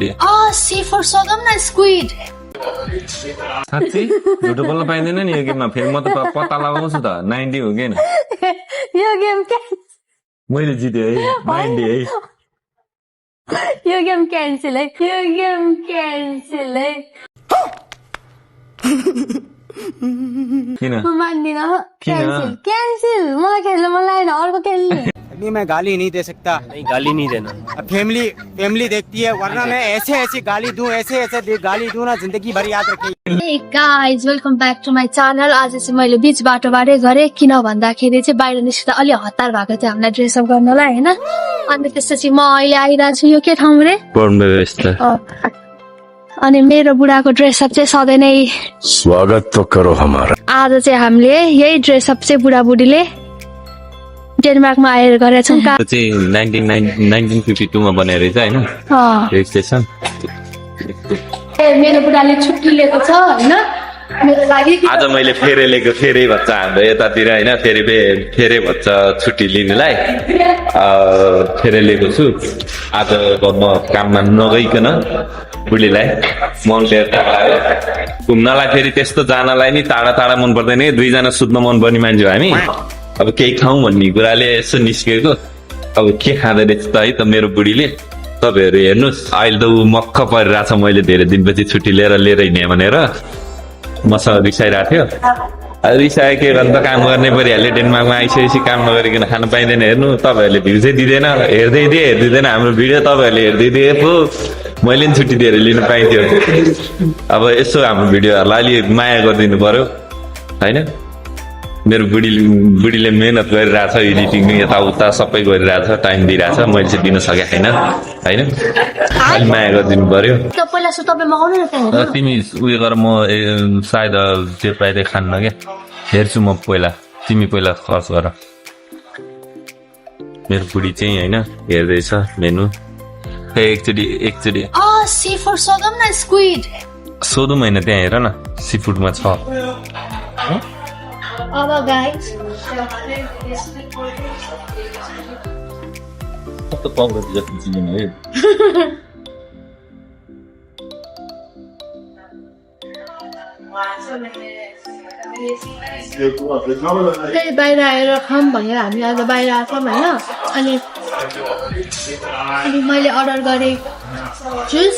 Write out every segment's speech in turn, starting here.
C for सगम न squid साँच्चै झुटो बोल्न पाइँदैन नि यो गेममा फेरि म त पत्ता लगाउँछु त 90 हो कि यो गेम मैले जितेँ है 90 है यो गेम क्यान्सल है किन म मान्दिन क्यान्सल मलाई खेल्न मन लागेन अर्को खेल्ने अभी मैं गाली नहीं दे सकता। नहीं गाली नहीं देना फैमिली देखती है, वरना मैं ऐसे गाली दूं गाली दूं ना जिंदगी भर याद रखेगी। Hey guys welcome back to my channel. आज चाहिँ मैले बीच बाटोबाटै गरेँ किन भन्दाखेरि चाहिँ बाहिर निस्किँदा अलि हतार भएको थियो हामीलाई ड्रेसअप गर्नलाई होइन। अनि त्यसपछि म अहिले आइरहेको छु यो के ठाउँ रे अनि मेरो बुढाको ड्रेसअप चाहिँ सधैँ नै स्वागत तो करो हमारा। आज चाहिँ हामीले यही ड्रेसअप चाहिँ बुढाबुढीले डेनमार्कमा आएर गरेका छौँ। चाहिँ 1952 मा बनेको रहेछ होइन रेजिस्ट्रेसन। मेरो बुढाले छुट्टी लिएको छ होइन मेरो लागि। आज मैले फेरे लिएको फेरे भन्छ हाम्रो यतातिर होइन फेरे भन्छ छुट्टी लिनुलाई फेरे लिएको छु। आज म काममा नगइकन बुढीलाई मन लिएर घुम्नलाई फेरि त्यस्तो जानलाई नि टाढा मन पर्दैन। दुईजना सुत्न मन पर्ने मान्छे हो हामी। अब केही खाउँ भन्ने कुराले यसो निस्केको अब के खाँदै रहेछ त है त मेरो बुढीले। तपाईँहरू हेर्नुहोस् अहिले त ऊ मक्ख परिरहेछ मैले धेरै दिनपछि छुट्टी लिएर हिँडेँ भनेर मसँग रिसाइरहेको थियो। रिसाए के गर्नु त काम गर्ने परिहाल्यो। डेनमार्कमा आइसकेपछि काम नगरिकन खानु पाइँदैन। हेर्नु तपाईँहरूले भ्यू चाहिँ दिँदैन हेर्दैन हाम्रो भिडियो तपाईँहरूले हेर्दै पो मैले पनि छुट्टी दिएर लिनु पाइन्थ्यो। अब यसो हाम्रो भिडियोहरूलाई अलि माया गरिदिनु पर्यो होइन। मेरो बुढीले मेहनत गरिरहेछ एडिटिङ यताउता सबै गरिरहेछ टाइम दिइरहेछ मैले चाहिँ दिन सकेको छैन होइन। अलि माया गरिदिनु पर्यो। तिमी उयो गर म सायद त्यो पाइँदै खान्न क्या हेर्छु म पहिला तिमी पहिला खर्च गर। मेरो बुढी चाहिँ होइन हेर्दैछ मेनु एकचोटि सी फर सगम न स्क्विड सोधौँ होइन त्यहाँ हेर न सी फुडमा छ। अब गाइस कस्तो पाउडर जति चिनेन है। बाहिर आएर खाऊँ भनेर हामी आज बाहिर आएछौँ होइन। अनि मैले अर्डर गरेँ जुस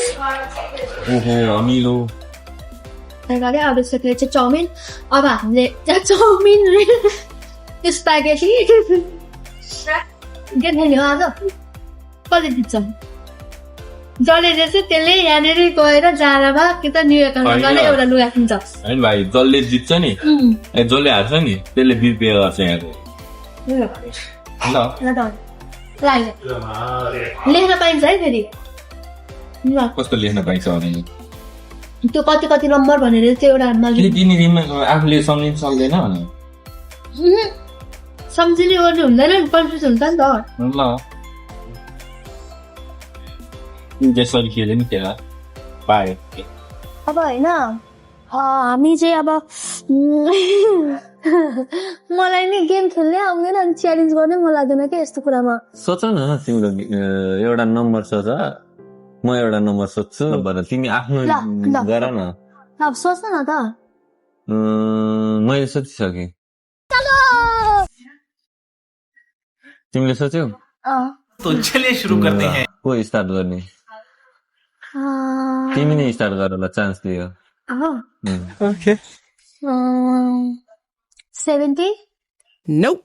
अमिलो गरे अब त्यसपछि चाहिँ चाउमिन। अब हामीले चाउमिन स्प्यागेटी के खाने हो आज कति दिन्छ जसले चाहिँ त्यसले यहाँनिर गएर जाँदामा कि त न्यु एकाउन्ट गरेर एउटा लुगा किन्छ होइन भाइ। जसले जित्छ नि जसले हार्छ नि त्यसले बिल पे गर्छ यहाँको लेख्न पाइन्छ है फेरि कस्तो लेख्न पाइन्छ भने त्यो कति नम्बर भनेर चाहिँ एउटा आफूले सम्झिन सक्दैन सम्झिने गर्नु हुँदैन नि कन्फ्युज हुन्छ नि त ल त्यसरी खेल्यो नि त्यसलाई पायो। अब होइन हामी चाहिँ अब मलाई नि गेम खेल्नै आउँदैन अनि च्यालेन्ज गर्नै मन लाग्दैन क्या यस्तो कुरामा। सोच न तिम्रो एउटा नम्बर सोच म एउटा नम्बर सोध्छु तिमी आफ्नो गर न। अब सोच्न न त मैले सोचिसकेँ। तिमीले सोच्यौ तो चलिए शुरू करते हैं। को स्टार्ट गर्ने तिमी नै स्टार्ट गरेर चान्स दियो। ओके 70 नोप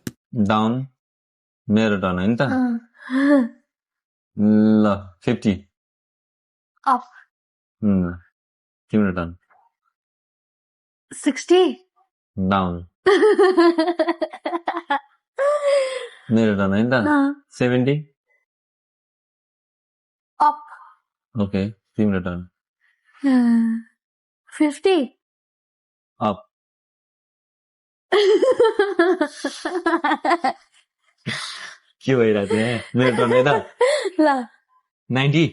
डाउन मेरो टर्न होइन त ल 50 अप तिम्रो टर्न 60 डाउन मेरो टर्न होइन त 70 अप ओके तिम्रो टर्न 50 अप के भइरहेको थियो मेरो टर्न है त ल 90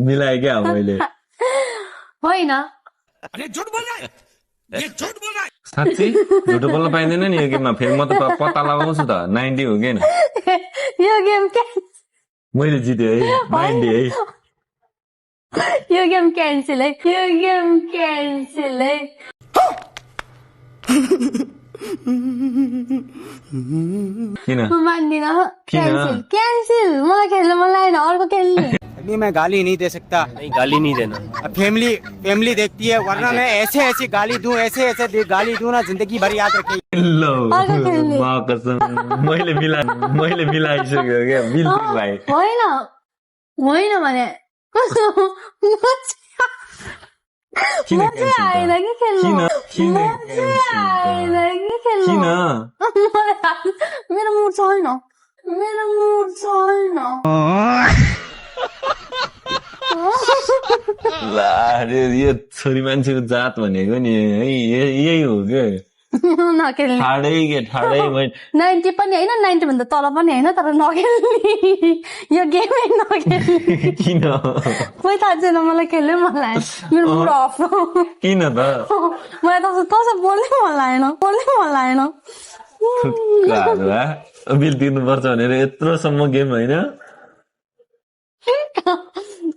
मिलाएँ क्या मैले होइन साँच्चै झुटो बोल्न पाइँदैन नि यो गेममा फेरि म त पत्ता लगाउँछु त 90 हो कि यो गेम मैले जितेँ है 90 है यो गेम क्यान्सल है यो गेम क्यान्सल है किन म मान्दिनँ किन? क्यान्सल क्यान्सल मलाई खेल्न मन लागेन अर्को खेल्ने अभी मैं गाली नहीं दे सकता। नहीं गाली नहीं देना अब फैमिली फैमिली देखती है, वरना मैं ऐसे ऐसी गाली दूं, ऐसे ऐसे गाली दूं ना, जिंदगी भर याद रखेगी। ल अर्को खेल्ने म कसम मैले मिलाइसक्यो क्या बिल्कुल भाइ होइन होइन भने किन म चाहिँ आएन कि खेल्नु किन किन म चाहिँ आएन कि खेल्नु किन मेरो मुड छैन मेरो मुड छैन ला अरे यो छोरी मान्छेको जात भनेको नि है यही हो के नखेल्ने ठाडै 90 पनि होइन 90 भन्दा तल पनि होइन तर नखेल्ने यो गेमै नखेल्ने किन खोइ थाहा छैन मलाई खेल्नै मन लागेन मेरो मुड अफ किन त मलाई कसो बोल्नै मन लागेन बिल तिर्नुपर्छ भनेर यत्रोसम्म गेम होइन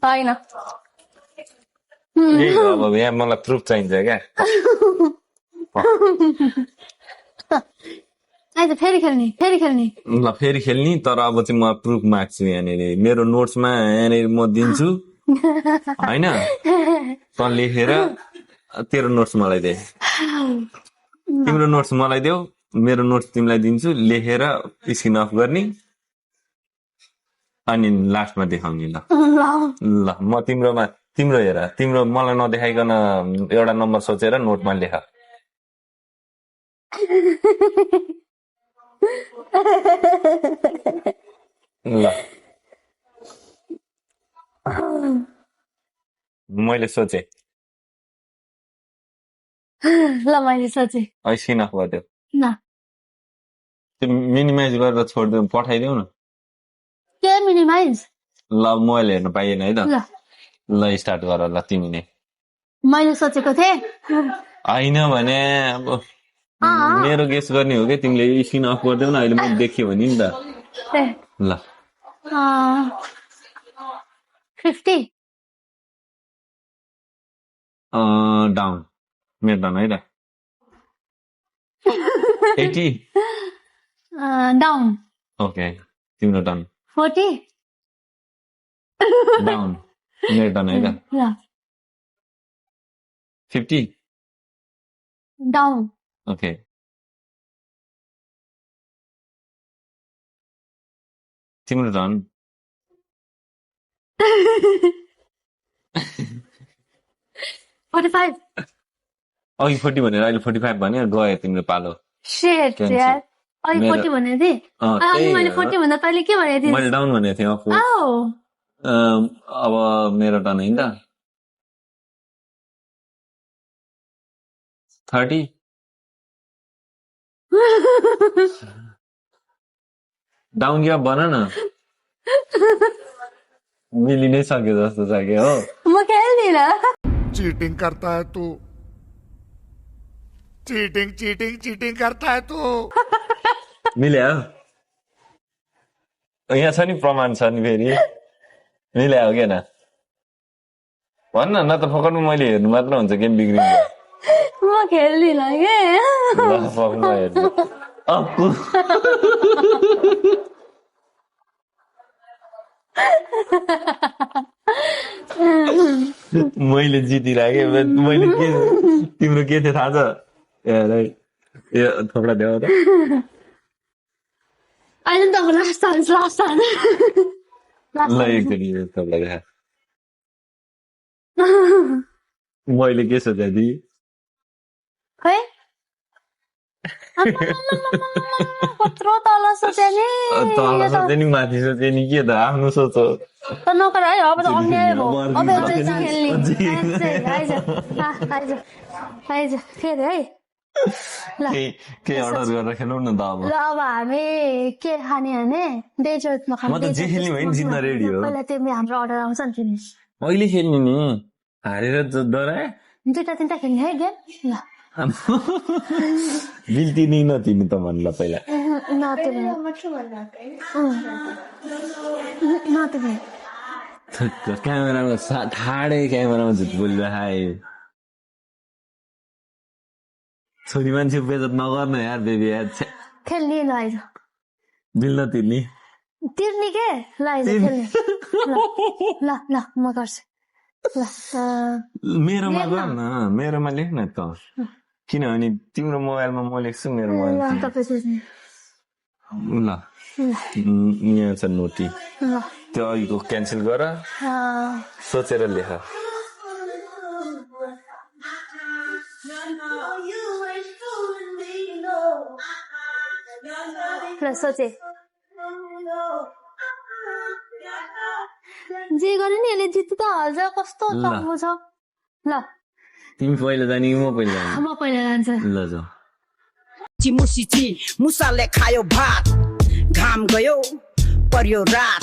होइन यही हो अब यहाँ मलाई प्रुफ चाहिन्छ क्या आइज फेरि खेल्ने ल फेरि खेल्ने तर अब चाहिँ म प्रुफ माग्छु यहाँनिर मेरो नोट्समा यहाँनिर म दिन्छु होइन त लेखेर तेरो नोट्स मलाई दे तिम्रो नोट्स मलाई देऊ मेरो नोट्स तिमीलाई दिन्छु लेखेर स्क्रिन अफ गर्ने अनि लास्टमा देखाउने ल म तिम्रो हेर तिम्रो मलाई नदेखाइकन एउटा नम्बर सोचेर नोटमा लेख ल मैले सोचे ल मैले सोचेँ स्क्रिन अफ गरिदेऊ ल त्यो मिनिमाइज गरेर छोडिदेऊ पठाइदेऊ न के मिनिमाइज ल मोबाइल हेर्न पाइएन है त ल ल स्टार्ट गर ल तिमी नै मैले सोचेको थिएँ होइन भने अब मेरो गेस गर्ने हो कि तिमीले स्क्रिन अफ गरिदेऊ न अहिले मैले देखियो भने नि त ए ल 50 डाउन मेरो डाउन है त 80 डाउन ओके तिम्रो डाउन 40 डाउन मेरो डाउन है त ल 50 डाउन ओके तिम्रो डाउन 45 अघि 40 भनेर अहिले 45 भने गयो तिम्रो पालो Shit, Cancel. यार अघि मेरो- 40 भनेको थिएँ त्यही अनि मैले हो। 40 भन्दा पहिले के भनेको थिएँ मैले डाउन भनेको थिएँ अफकोर्स औ अब मेरो टर्न है त 30 डाउन क्या बना न मिलि नै सक्यो जस्तो छ कि हो म खेल्दिनँ चीटिंग करता है तू चीटिंग चीटिंग चीटिंग करता है तू मिल्यो यहाँ छ नि प्रमाण छ नि फेरि मिल्या हो क्या भन्न न त फकरमा मैले हेर्नु मात्र हुन्छ गेम बिग्रिन्छ म खेल्दिनँ के ल फकरमा हेर्नु अप्पु मैले जितिराखेँ मैले के तिम्रो के थियो थाहा छ ए थोपडा देऊ त अहिले त लास्ट ल एकचोटि थोपडा देखा मैले के सोचे थिएँ खै कत्रो तल सोचे नि तल सोचे नि माथि सोचे नि के त आफ्नो सोचो त नगर है अब त अन्याय भयो अब चाहिँ खेल्ने आइज आइज फेरि है ल के अर्डर गरेर खेलौँ न त अब ल अब हामी के खाने भने डेजर्टमा म त जे खेल्ने भयो नि जित्न रेडी हो पहिला तिमी हाम्रो अर्डर आउँछ नि फिनिस अहिले खेल्ने नि हारेर डराए दुईटा तिनटा खेल्ने है गेम ल बिल तिर्ने नतिर्ने त भन् ल पहिला क्यामेरामा ठाडै क्यामेरामा झुट बोलिरहेको छोरी मान्छे बेजत नगर्न यार बेबी यार छ्या। खेल्ने ल आइज बिल नतिर्ने तिर्ने के ल आइज खेल्ने ल ल म गर्छु ल मेरोमा गर न मेरोमा लेख न त किनभने तिम्रो मोबाइलमा म लेख्छु मेरो मोबाइलमा तपाईँ सोच्ने ल यहाँ छ नोटी ल त्यो अघिको क्यान्सल गर सोचेर लेख ल सोचे जे गरे नि यसले जित्नु त हाल्छ कस्तो चम्बो छ ल तिमी पहिला जाने कि म पहिला जाने म पहिला जान्छु ल जाऊ मुसीची मुसाले खायो भात घाम गयो पर्यो रात